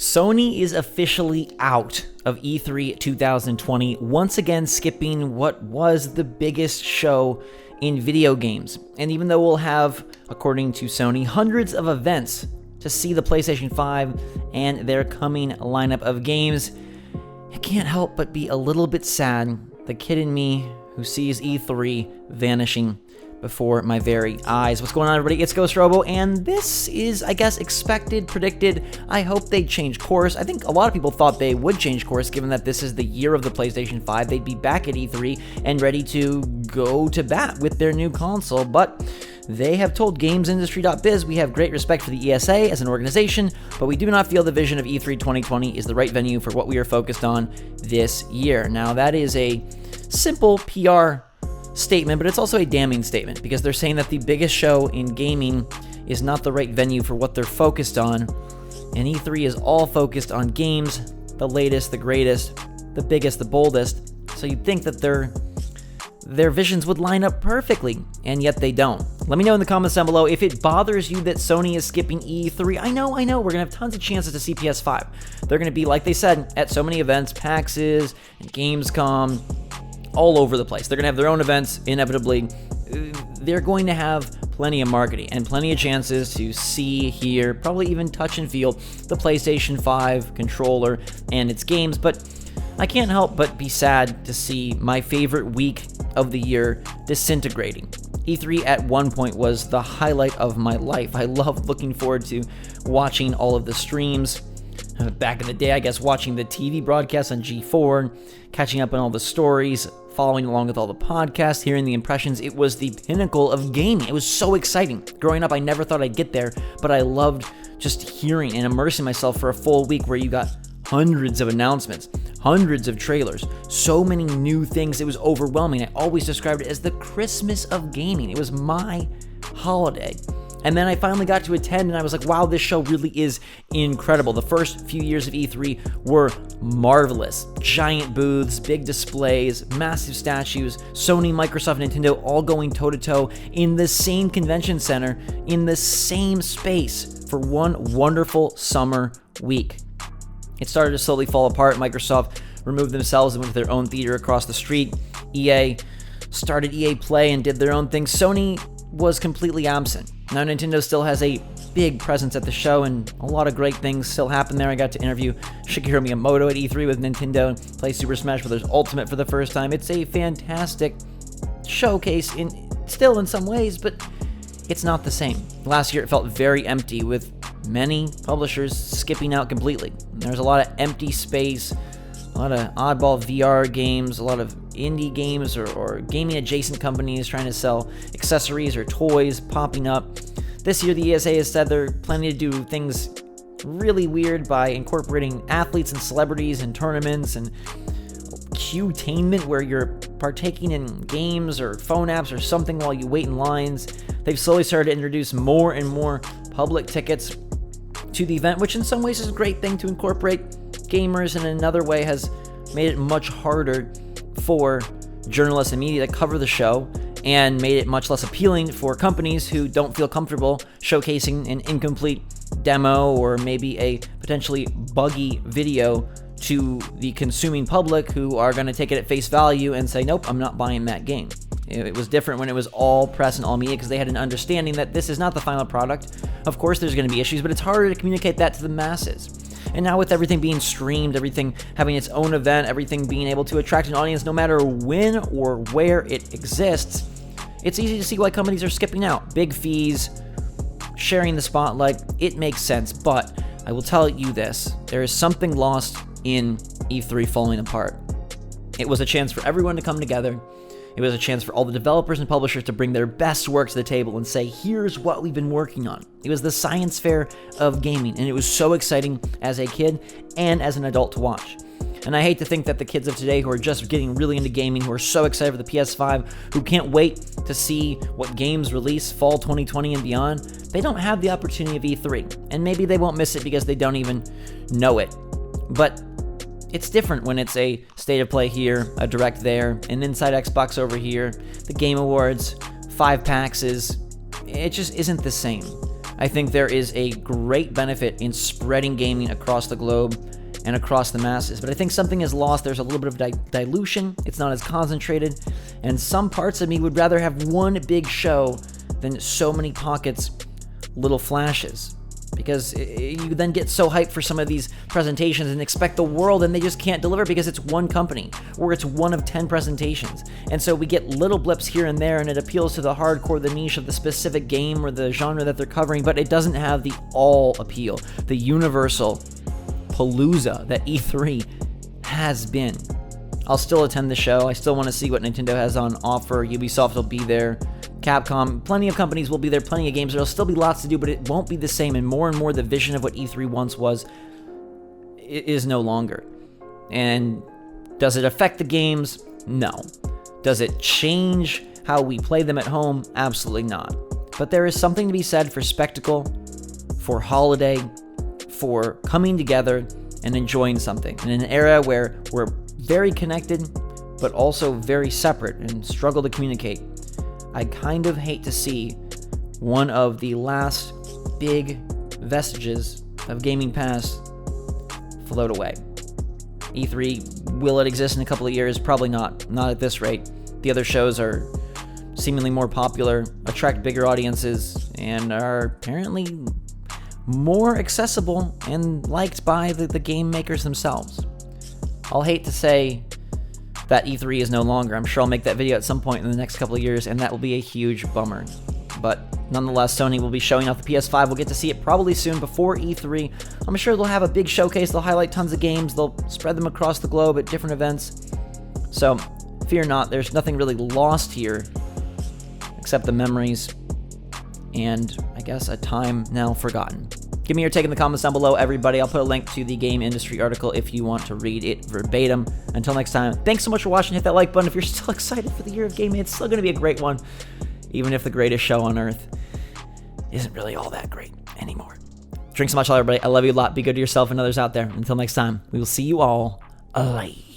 Sony is officially out of E3 2020, once again skipping what was the biggest show in video games. And even though we'll have, according to Sony, hundreds of events to see the PlayStation 5 and their coming lineup of games, I can't help but be a little bit sad, the kid in me who sees E3 vanishing before my very eyes. What's going on, everybody? It's GhostRobo, and this is, I guess, expected, predicted. I hope they change course. I think a lot of people thought they would change course, given that this is the year of the PlayStation 5. They'd be back at E3 and ready to go to bat with their new console, but they have told GamesIndustry.biz, we have great respect for the ESA as an organization, but we do not feel the vision of E3 2020 is the right venue for what we are focused on this year. Now, that is a simple PR statement, but it's also a damning statement because they're saying that the biggest show in gaming is not the right venue for what they're focused on, and E3 is all focused on games, the latest, the greatest, the biggest, the boldest, so you'd think that their visions would line up perfectly, and yet they don't. Let me know in the comments down below if it bothers you that Sony is skipping E3. I know, we're going to have tons of chances to see PS5. They're going to be, like they said, at so many events, PAXs, and Gamescom, all over the place. They're going to have their own events, inevitably. They're going to have plenty of marketing and plenty of chances to see, hear, probably even touch and feel the PlayStation 5 controller and its games, but I can't help but be sad to see my favorite week of the year disintegrating. E3 at one point was the highlight of my life. I loved looking forward to watching all of the streams. Back in the day, I guess, watching the TV broadcasts on G4, catching up on all the stories, following along with all the podcasts, hearing the impressions. It was the pinnacle of gaming. It was so exciting. Growing up, I never thought I'd get there, but I loved just hearing and immersing myself for a full week where you got hundreds of announcements, hundreds of trailers, so many new things. It was overwhelming. I always described it as the Christmas of gaming. It was my holiday. And then I finally got to attend, and I was like, wow, this show really is incredible. The first few years of E3 were marvelous. Giant booths, big displays, massive statues, Sony, Microsoft, Nintendo all going toe-to-toe in the same convention center, in the same space for one wonderful summer week. It started to slowly fall apart. Microsoft removed themselves and went to their own theater across the street. EA started EA Play and did their own thing. Sony was completely absent. Now Nintendo still has a big presence at the show, and a lot of great things still happen there. I got to interview Shigeru Miyamoto at E3 with Nintendo and play Super Smash Bros. Ultimate for the first time. It's a fantastic showcase still in some ways, but it's not the same. Last year it felt very empty, with many publishers skipping out completely. There's a lot of empty space, a lot of oddball VR games, a lot of indie games or gaming adjacent companies trying to sell accessories or toys popping up. This year the ESA has said they're planning to do things really weird by incorporating athletes and celebrities in tournaments and Q-tainment, where you're partaking in games or phone apps or something while you wait in lines. They've slowly started to introduce more and more public tickets to the event, which in some ways is a great thing to incorporate gamers, and in another way has made it much harder for journalists and media to cover the show, and made it much less appealing for companies who don't feel comfortable showcasing an incomplete demo or maybe a potentially buggy video to the consuming public, who are going to take it at face value and say, nope, I'm not buying that game. It was different when it was all press and all media, because they had an understanding that this is not the final product. Of course there's going to be issues, but it's harder to communicate that to the masses. And now with everything being streamed, everything having its own event, everything being able to attract an audience no matter when or where it exists, it's easy to see why companies are skipping out. Big fees, sharing the spotlight, it makes sense. But I will tell you this, there is something lost in E3 falling apart. It was a chance for everyone to come together. It was a chance for all the developers and publishers to bring their best work to the table and say, here's what we've been working on. It was the science fair of gaming, and it was so exciting as a kid and as an adult to watch. And I hate to think that the kids of today who are just getting really into gaming, who are so excited for the PS5, who can't wait to see what games release fall 2020 and beyond, they don't have the opportunity of E3. And maybe they won't miss it because they don't even know it. But it's different when it's a State of Play here, a Direct there, an Inside Xbox over here, the Game Awards, 5 PAXs. It just isn't the same. I think there is a great benefit in spreading gaming across the globe and across the masses. But I think something is lost. There's a little bit of dilution. It's not as concentrated. And some parts of me would rather have one big show than so many pockets, little flashes. Because you then get so hyped for some of these presentations and expect the world, and they just can't deliver because it's one company, or it's one of 10 presentations. And so we get little blips here and there, and it appeals to the hardcore, the niche of the specific game or the genre that they're covering, but it doesn't have the all appeal, the universal palooza that E3 has been. I'll still attend the show. I still want to see what Nintendo has on offer. Ubisoft will be there. Capcom, plenty of companies will be there, plenty of games. There'll still be lots to do, but it won't be the same. And more the vision of what E3 once was is no longer. And does it affect the games? No. Does it change how we play them at home? Absolutely not. But there is something to be said for spectacle, for holiday, for coming together and enjoying something. In an era where we're very connected, but also very separate and struggle to communicate, I kind of hate to see one of the last big vestiges of gaming past float away. E3, will it exist in a couple of years? Probably not. Not at this rate. The other shows are seemingly more popular, attract bigger audiences, and are apparently more accessible and liked by the game makers themselves. I'll hate to say that E3 is no longer. I'm sure I'll make that video at some point in the next couple of years, and that will be a huge bummer. But nonetheless, Sony will be showing off the PS5. We'll get to see it probably soon before E3. I'm sure they'll have a big showcase. They'll highlight tons of games. They'll spread them across the globe at different events. So fear not, there's nothing really lost here except the memories and, I guess, a time now forgotten. Give me your take in the comments down below, everybody. I'll put a link to the game industry article if you want to read it verbatim. Until next time, thanks so much for watching. Hit that like button if you're still excited for the year of gaming. It's still going to be a great one, even if the greatest show on earth isn't really all that great anymore. Drink so much, everybody. I love you a lot. Be good to yourself and others out there. Until next time, we will see you all later.